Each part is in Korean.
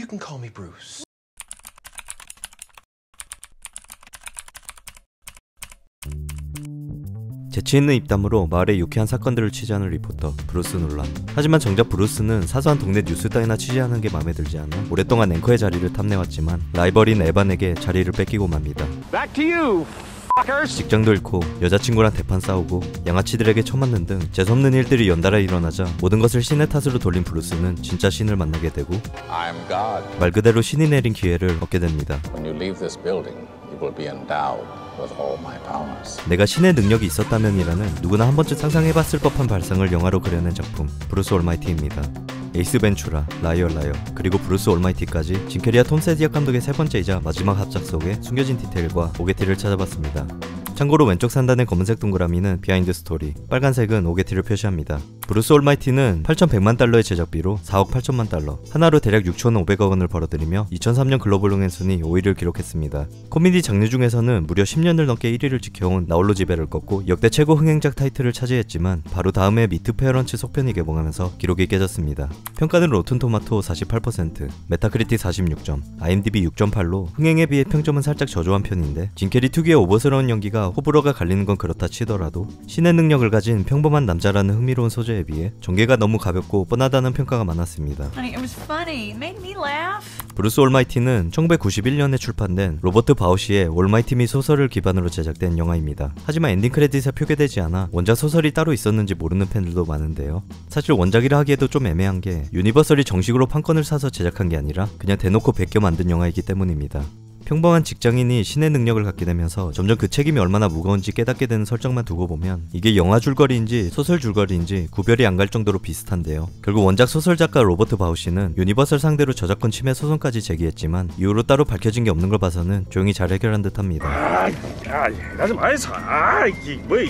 can call me Bruce. 재치있는 입담으로 마을의 유쾌한 사건들을 취재하는 리포터 브루스 놀란. 하지만 정작 브루스는 사소한 동네 뉴스 따위나 취재하는 게 마음에 들지 않아 오랫동안 앵커의 자리를 탐내왔지만 라이벌인 에반에게 자리를 뺏기고 맙니다. Back to you. 직장도 잃고 여자친구랑 대판 싸우고 양아치들에게 처맞는 등 재수없는 일들이 연달아 일어나자 모든 것을 신의 탓으로 돌린 브루스는 진짜 신을 만나게 되고 I'm God. 말 그대로 신이 내린 기회를 얻게 됩니다. When you leave this building, you will be endowed with all my powers. 내가 신의 능력이 있었다면이라는 누구나 한 번쯤 상상해봤을 법한 발상을 영화로 그려낸 작품 브루스 올마이티입니다. 에이스 벤츄라, 라이어 라이어, 그리고 브루스 올마이티까지 짐 캐리와 톰 세디악 감독의 세 번째이자 마지막 합작 속의 숨겨진 디테일과 오게티를 찾아봤습니다. 참고로 왼쪽 상단의 검은색 동그라미는 비하인드 스토리, 빨간색은 오게티를 표시합니다. 브루스 올마이티는 8,100만 달러의 제작비로 4억 8천만 달러, 하나로 대략 6,500억 원을 벌어들이며 2003년 글로벌 흥행 순위 5위를 기록했습니다. 코미디 장르 중에서는 무려 10년을 넘게 1위를 지켜온 나홀로 지배를 꺾고 역대 최고 흥행작 타이틀을 차지했지만 바로 다음해 미트 페어런치 속편이 개봉하면서 기록이 깨졌습니다. 평가는 로튼토마토 48%, 메타크리틱 46점, IMDb 6.8로 흥행에 비해 평점은 살짝 저조한 편인데 짐 캐리 특유의 오버스러운 연기가 호불호가 갈리는 건 그렇다 치더라도 신의 능력을 가진 평범한 남자라는 흥미로운 소재에 비해 전개가 너무 가볍고 뻔하다는 평가가 많았습니다. 브루스 올마이티는 1991년에 출판된 로버트 바우시의 올마이티 미 소설을 기반으로 제작된 영화입니다. 하지만 엔딩 크레딧에 표기되지 않아 원작 소설이 따로 있었는지 모르는 팬들도 많은데요. 사실 원작이라 하기에도 좀 애매한 게 유니버설이 정식으로 판권을 사서 제작한 게 아니라 그냥 대놓고 베껴 만든 영화이기 때문입니다. 평범한 직장인이 신의 능력을 갖게 되면서 점점 그 책임이 얼마나 무거운지 깨닫게 되는 설정만 두고 보면 이게 영화 줄거리인지 소설 줄거리인지 구별이 안 갈 정도로 비슷한데요. 결국 원작 소설 작가 로버트 바우시는 유니버설 상대로 저작권 침해 소송까지 제기했지만 이후로 따로 밝혀진 게 없는 걸 봐서는 조용히 잘 해결한 듯합니다.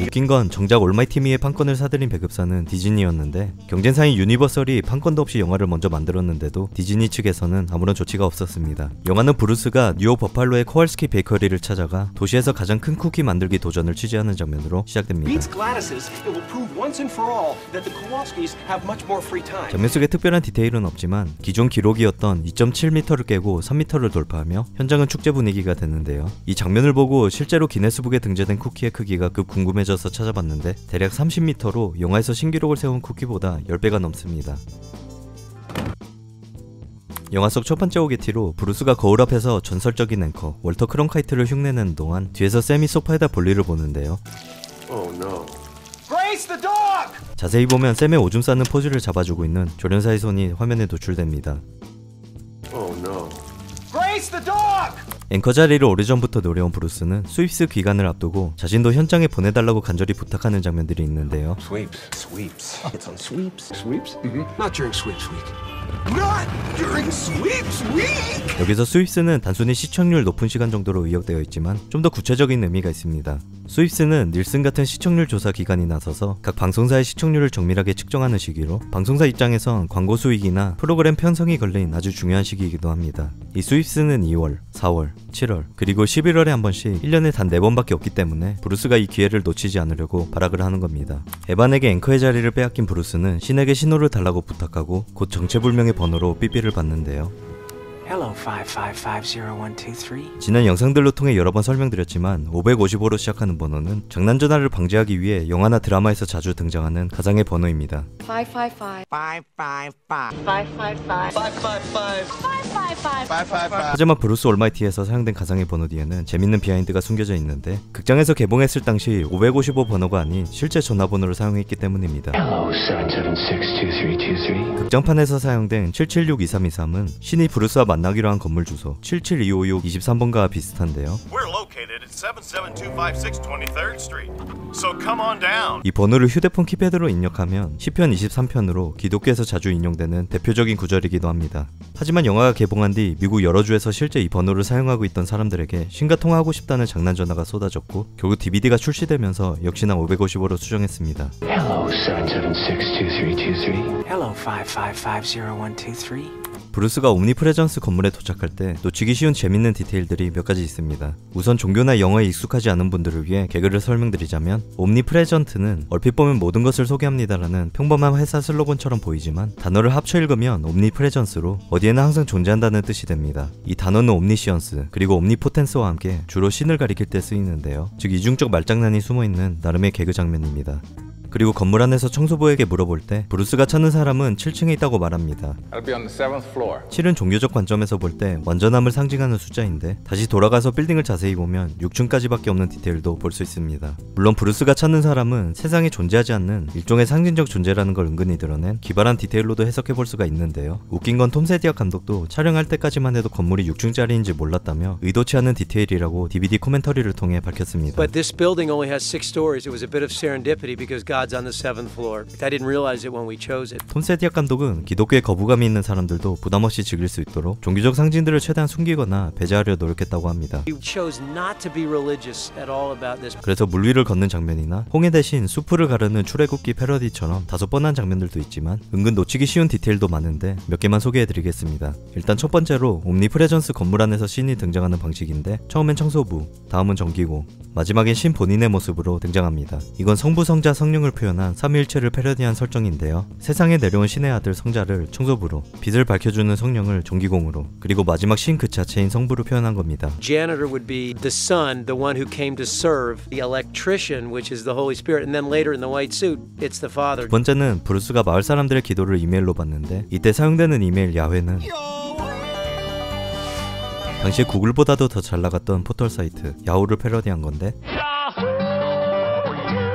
웃긴 건 정작 올마이티미의 판권을 사들인 배급사는 디즈니였는데 경쟁사인 유니버설이 판권도 없이 영화를 먼저 만들었는데도 디즈니 측에서는 아무런 조치가 없었습니다. 영화는 브루스가 뉴욕 버팔로의 코왈스키 베이커리를 찾아가 도시에서 가장 큰 쿠키 만들기 도전을 취재하는 장면으로 시작됩니다. 장면 속에 특별한 디테일은 없지만 기존 기록이었던 2.7m를 깨고 3m를 돌파하며 현장은 축제 분위기가 됐는데요. 이 장면을 보고 실제로 기네스북에 등재된 쿠키의 크기가 급 궁금해져서 찾아봤는데 대략 30m로 영화에서 신기록을 세운 쿠키보다 10배가 넘습니다. 영화 속 첫 번째 오게티로 브루스가 거울 앞에서 전설적인 앵커 월터 크론카이트를 흉내내는 동안 뒤에서 샘이 소파에다 볼일을 보는데요. 자세히 보면 샘의 오줌 싸는 포즈를 잡아주고 있는 조련사의 손이 화면에 노출됩니다. 앵커 자리를 오래전부터 노려온 브루스는 스윕스 귀간을 앞두고 자신도 현장에 보내달라고 간절히 부탁하는 장면들이 있는데요. 여기서 스윕스는 단순히 시청률 높은 시간 정도로 의역되어 있지만 좀 더 구체적인 의미가 있습니다. 스윕스는 닐슨 같은 시청률 조사 기관이 나서서 각 방송사의 시청률을 정밀하게 측정하는 시기로 방송사 입장에선 광고 수익이나 프로그램 편성이 걸린 아주 중요한 시기이기도 합니다. 이 스윕스는 2월, 4월, 7월, 그리고 11월에 한 번씩 1년에 단 4번밖에 없기 때문에 브루스가 이 기회를 놓치지 않으려고 발악을 하는 겁니다. 에반에게 앵커의 자리를 빼앗긴 브루스는 신에게 신호를 달라고 부탁하고 곧 정체불명의 번호로 삐삐를 받는데요. Hello, 5550123. 지난 영상들로 통해 여러 번 설명드렸지만 555로 시작하는 번호는 장난 전화를 방지하기 위해 영화나 드라마에서 자주 등장하는 가상의 번호입니다. 555. 555. 하지만 브루스 올마이티에서 사용된 가상의 번호 뒤에는 재밌는 비하인드가 숨겨져 있는데 극장에서 개봉했을 당시 555 번호가 아닌 실제 전화번호를 사용했기 때문입니다. Hello, 7762323. 극장판에서 사용된 7762323은 신이 브루스와 만나기로 한 건물 주소 77256 23번가와 비슷한데요. We're located at 77256 23rd Street. So come on down. 이 번호를 휴대폰 키패드로 입력하면 시편 23편으로 기독교에서 자주 인용되는 대표적인 구절이기도 합니다. 하지만 영화가 개봉한 뒤 미국 여러 주에서 실제 이 번호를 사용하고 있던 사람들에게 신과 통화하고 싶다는 장난 전화가 쏟아졌고 결국 DVD가 출시되면서 역시나 555로 수정했습니다. Hello, 7762323. Hello, 5550123. 브루스가 옴니프레전스 건물에 도착할 때 놓치기 쉬운 재밌는 디테일들이 몇 가지 있습니다. 우선 종교나 영어에 익숙하지 않은 분들을 위해 개그를 설명드리자면 옴니프레전트는 얼핏 보면 모든 것을 소개합니다라는 평범한 회사 슬로건처럼 보이지만 단어를 합쳐 읽으면 옴니프레전스로 어디에나 항상 존재한다는 뜻이 됩니다. 이 단어는 옴니시언스 그리고 옴니포텐스와 함께 주로 신을 가리킬 때 쓰이는데요. 즉 이중적 말장난이 숨어있는 나름의 개그 장면입니다. 그리고 건물 안에서 청소부에게 물어볼 때 브루스가 찾는 사람은 7층에 있다고 말합니다. I'll be on the 7th floor. 7은 종교적 관점에서 볼 때 완전함을 상징하는 숫자인데 다시 돌아가서 빌딩을 자세히 보면 6층까지밖에 없는 디테일도 볼 수 있습니다. 물론 브루스가 찾는 사람은 세상에 존재하지 않는 일종의 상징적 존재라는 걸 은근히 드러낸 기발한 디테일로도 해석해 볼 수가 있는데요. 웃긴 건 톰 세디악 감독도 촬영할 때까지만 해도 건물이 6층짜리인지 몰랐다며 의도치 않은 디테일이라고 DVD 코멘터리를 통해 밝혔습니다. But this building only has 6 stories. It was a bit of serendipity because God's on the 7th floor. I didn't realize it when we chose it. 톰 세디악 감독은 기독교에 거부감이 있는 사람들도 부담없이 즐길 수 있도록 종교적 상징들을 최대한 숨기거나 배제하려 노력했다고 합니다. We chose not to be religious at all about this. 그래서 물 위를 걷는 장면이나 홍해 대신 수프를 가르는 출애굽기 패러디처럼 다소 뻔한 장면들도 있지만 은근 놓치기 쉬운 디테일도 많은데 몇 개만 소개해드리겠습니다. 일단 첫 번째로 옴니프레전스 건물 안에서 신이 등장하는 방식인데 처음엔 청소부, 다음은 전기고, 마지막엔 신 본인의 모습으로 등장합니다. 이건 성부, 성자, 성령을 표현한 삼위일체를 패러디한 설정인데요. 세상에 내려온 신의 아들 성자를 청소부로, 빛을 밝혀주는 성령을 전기공으로, 그리고 마지막 신 그 자체인 성부로 표현한 겁니다. Janitor would be the son, the one who came to serve. The electrician, which is the Holy Spirit, and then later in the white suit, it's the Father. 두 번째는 브루스가 마을 사람들의 기도를 이메일로 받는데 이때 사용되는 이메일 야훼는 당시에 구글보다도 더 잘 나갔던 포털 사이트 야후를 패러디한 건데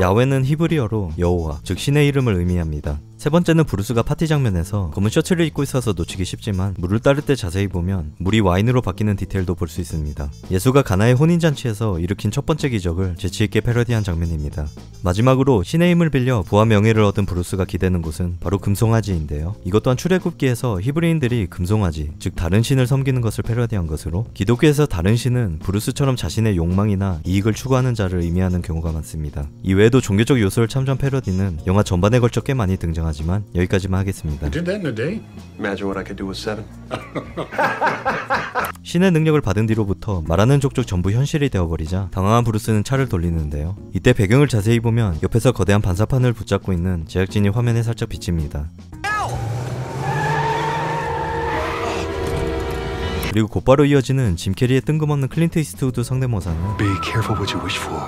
야훼는 히브리어로 여호와, 즉 신의 이름을 의미합니다. 세 번째는 브루스가 파티 장면에서 검은 셔츠를 입고 있어서 놓치기 쉽지만 물을 따를 때 자세히 보면 물이 와인으로 바뀌는 디테일도 볼 수 있습니다. 예수가 가나의 혼인잔치에서 일으킨 첫 번째 기적을 재치있게 패러디한 장면입니다. 마지막으로 신의 힘을 빌려 부와 명예를 얻은 브루스가 기대는 곳은 바로 금송아지인데요. 이것 또한 출애굽기에서 히브리인들이 금송아지, 즉 다른 신을 섬기는 것을 패러디한 것으로 기독교에서 다른 신은 브루스처럼 자신의 욕망이나 이익을 추구하는 자를 의미하는 경우가 많습니다. 이외에도 종교적 요소를 참조한 패러디는 영화 전반에 걸쳐 꽤 많이 등장하지만 여기까지만 하겠습니다. Did that in a day? Imagine what I could do with 7. 신의 능력을 받은 뒤로부터 말하는 족족 전부 현실이 되어버리자 당황한 브루스는 차를 돌리는데요. 이때 배경을 자세히 보면 옆에서 거대한 반사판을 붙잡고 있는 제작진이 화면에 살짝 비칩니다. 그리고 곧바로 이어지는 짐 캐리의 뜬금없는 클린트 이스트우드 성대모사는 Be careful what you wish for.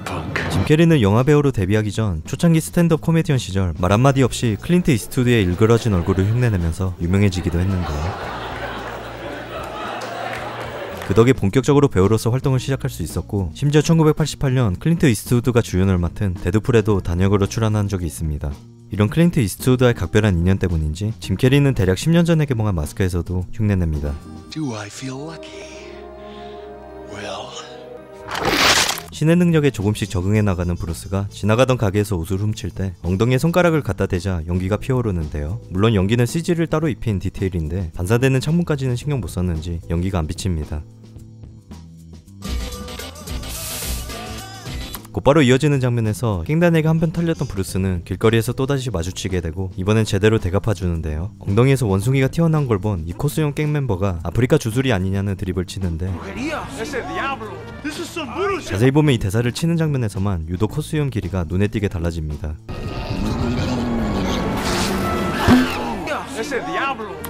Punk. 짐 캐리는 영화배우로 데뷔하기 전 초창기 스탠드업 코미디언 시절 말 한마디 없이 클린트 이스트우드의 일그러진 얼굴을 흉내내면서 유명해지기도 했는데요. 그 덕에 본격적으로 배우로서 활동을 시작할 수 있었고 심지어 1988년 클린트 이스트우드가 주연을 맡은 데드풀에도 단역으로 출연한 적이 있습니다. 이런 클린트 이스트우드와의 각별한 인연 때문인지 짐 캐리는 대략 10년 전에 개봉한 마스크에서도 흉내냅니다. Do I feel lucky? Well. 신의 능력에 조금씩 적응해 나가는 브루스가 지나가던 가게에서 옷을 훔칠 때 엉덩이에 손가락을 갖다 대자 연기가 피어오르는데요. 물론 연기는 CG를 따로 입힌 디테일인데 반사되는 창문까지는 신경 못 썼는지 연기가 안 비칩니다. 곧바로 이어지는 장면에서 깽단에게 한편 털렸던 브루스는 길거리에서 또다시 마주치게 되고 이번엔 제대로 대갚아주는데요. 엉덩이에서 원숭이가 튀어나온 걸 본 이 코스형 깽 멤버가 아프리카 주술이 아니냐는 드립을 치는데 자세히 보면 이 대사를 치는 장면에서만 유독 코스형 길이가 눈에 띄게 달라집니다.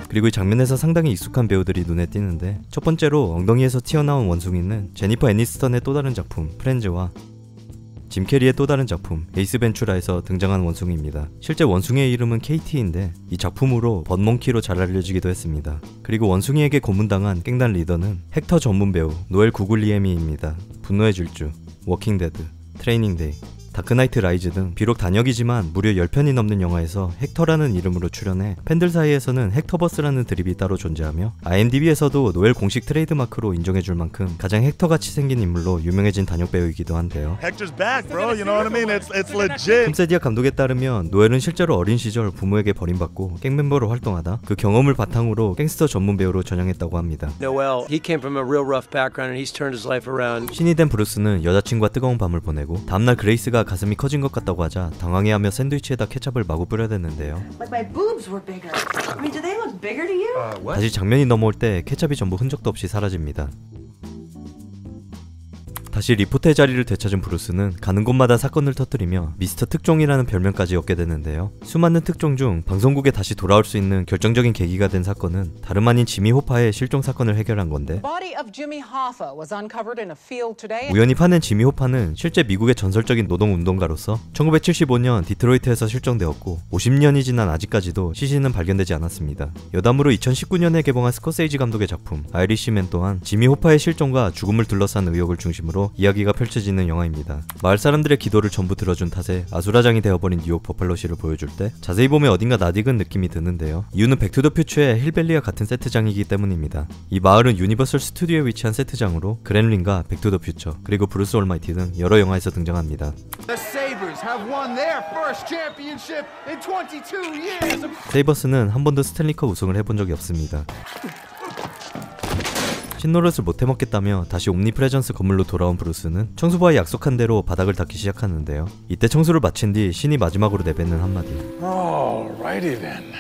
그리고 이 장면에서 상당히 익숙한 배우들이 눈에 띄는데 첫 번째로 엉덩이에서 튀어나온 원숭이는 제니퍼 애니스턴의 또 다른 작품 프렌즈와 짐 캐리의 또 다른 작품 에이스 벤츄라에서 등장한 원숭이입니다. 실제 원숭이의 이름은 KT인데 이 작품으로 번몽키로 잘 알려지기도 했습니다. 그리고 원숭이에게 고문당한 깽단 리더는 헥터 전문 배우 노엘 구글리에미입니다. 분노의 질주, 워킹데드, 트레이닝데이, 다크나이트 라이즈 등 비록 단역이지만 무려 10편이 넘는 영화에서 헥터라는 이름으로 출연해 팬들 사이에서는 헥터버스라는 드립이 따로 존재하며 IMDb에서도 노엘 공식 트레이드마크로 인정해줄 만큼 가장 헥터같이 생긴 인물로 유명해진 단역 배우이기도 한데요. Hector's back, bro. You know what I mean? It's legit. 톰 세디악 감독에 따르면 노엘은 실제로 어린 시절 부모에게 버림받고 갱 멤버로 활동하다 그 경험을 바탕으로 갱스터 전문 배우로 전향했다고 합니다. Noel, he came from a real rough background and he's turned his life around. 신이 된 브루스는 여자친구와 뜨거운 밤을 보내고 다음날 그레이스가 가슴이 커진 것 같다고 하자 당황해하며 샌드위치에다 케찹을 마구 뿌려댔는데요. Like my boobs were bigger. I mean, do they look bigger to you? 다시 장면이 넘어올 때 케찹이 전부 흔적도 없이 사라집니다. 다시 리포터의 자리를 되찾은 브루스는 가는 곳마다 사건을 터뜨리며 미스터 특종이라는 별명까지 얻게 되는데요. 수많은 특종 중 방송국에 다시 돌아올 수 있는 결정적인 계기가 된 사건은 다름 아닌 지미 호파의 실종 사건을 해결한 건데, Body of Jimmy Hoffa was uncovered in a field today. 우연히 파낸 지미 호파는 실제 미국의 전설적인 노동운동가로서 1975년 디트로이트에서 실종되었고 50년이 지난 아직까지도 시신은 발견되지 않았습니다. 여담으로 2019년에 개봉한 스코세이지 감독의 작품 아이리시맨 또한 지미 호파의 실종과 죽음을 둘러싼 의혹을 중심으로 이야기가 펼쳐지는 영화입니다. 마을 사람들의 기도를 전부 들어준 탓에 아수라장이 되어버린 뉴욕 버팔로시를 보여줄 때 자세히 보면 어딘가 낯익은 느낌이 드는데요. 이유는 백투더퓨처의 힐밸리와 같은 세트장이기 때문입니다. 이 마을은 유니버설 스튜디오에 위치한 세트장으로 그렘린과 백투더퓨처 그리고 브루스 올마이티 등 여러 영화에서 등장합니다. The Sabres have won their first championship in 22 years. 세이버스는 한 번도 스탠리컵 우승을 해본 적이 없습니다. 신노릇을 못 해먹겠다며 다시 옴니프레전스 건물로 돌아온 브루스는 청수부와 약속한 대로 바닥을 닦기 시작하는데요. 이때 청소를 마친 뒤 신이 마지막으로 내뱉는 한마디. Alrighty then.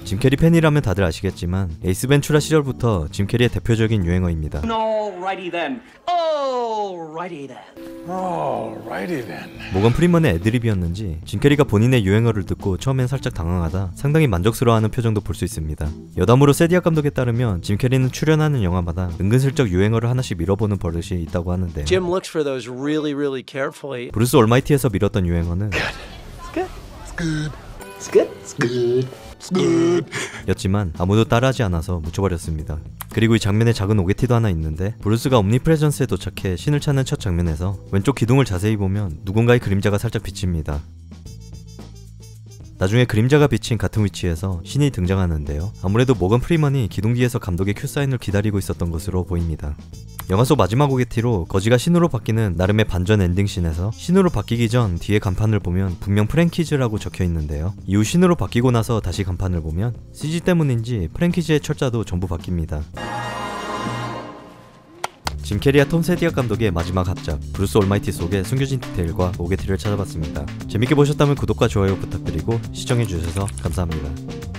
짐 캐리 팬이라면 다들 아시겠지만 에이스 벤츄라 시절부터 짐 캐리의 대표적인 유행어입니다. Alrighty then. Alrighty then. Alrighty then. 모건 프리먼의 애드립이었는지 짐 캐리가 본인의 유행어를 듣고 처음엔 살짝 당황하다 상당히 만족스러워하는 표정도 볼 수 있습니다. 여담으로 세디악 감독에 따르면 짐 캐리는 출연하는 영화마다 은근슬쩍 유행어를 하나씩 밀어보는 버릇이 있다고 하는데요. Jim looks for those really carefully. 브루스 올마이티에서 밀었던 유행어는 였지만 아무도 따라하지 않아서 묻혀버렸습니다. 그리고 이 장면에 작은 오게티도 하나 있는데, 브루스가 옴니프레전스에 도착해 신을 찾는 첫 장면에서 왼쪽 기둥을 자세히 보면 누군가의 그림자가 살짝 비칩니다. 나중에 그림자가 비친 같은 위치에서 신이 등장하는데요. 아무래도 모건 프리먼이 기둥 뒤에서 감독의 큐사인을 기다리고 있었던 것으로 보입니다. 영화 속 마지막 오게티로 거지가 신으로 바뀌는 나름의 반전 엔딩씬에서 신으로 바뀌기 전 뒤에 간판을 보면 분명 프랭키즈라고 적혀 있는데요. 이후 신으로 바뀌고 나서 다시 간판을 보면 CG 때문인지 프랭키즈의 철자도 전부 바뀝니다. 짐 캐리와 톰 세디악 감독의 마지막 합작 브루스 올마이티 속의 숨겨진 디테일과 오게티를 찾아봤습니다. 재밌게 보셨다면 구독과 좋아요 부탁드리고 시청해주셔서 감사합니다.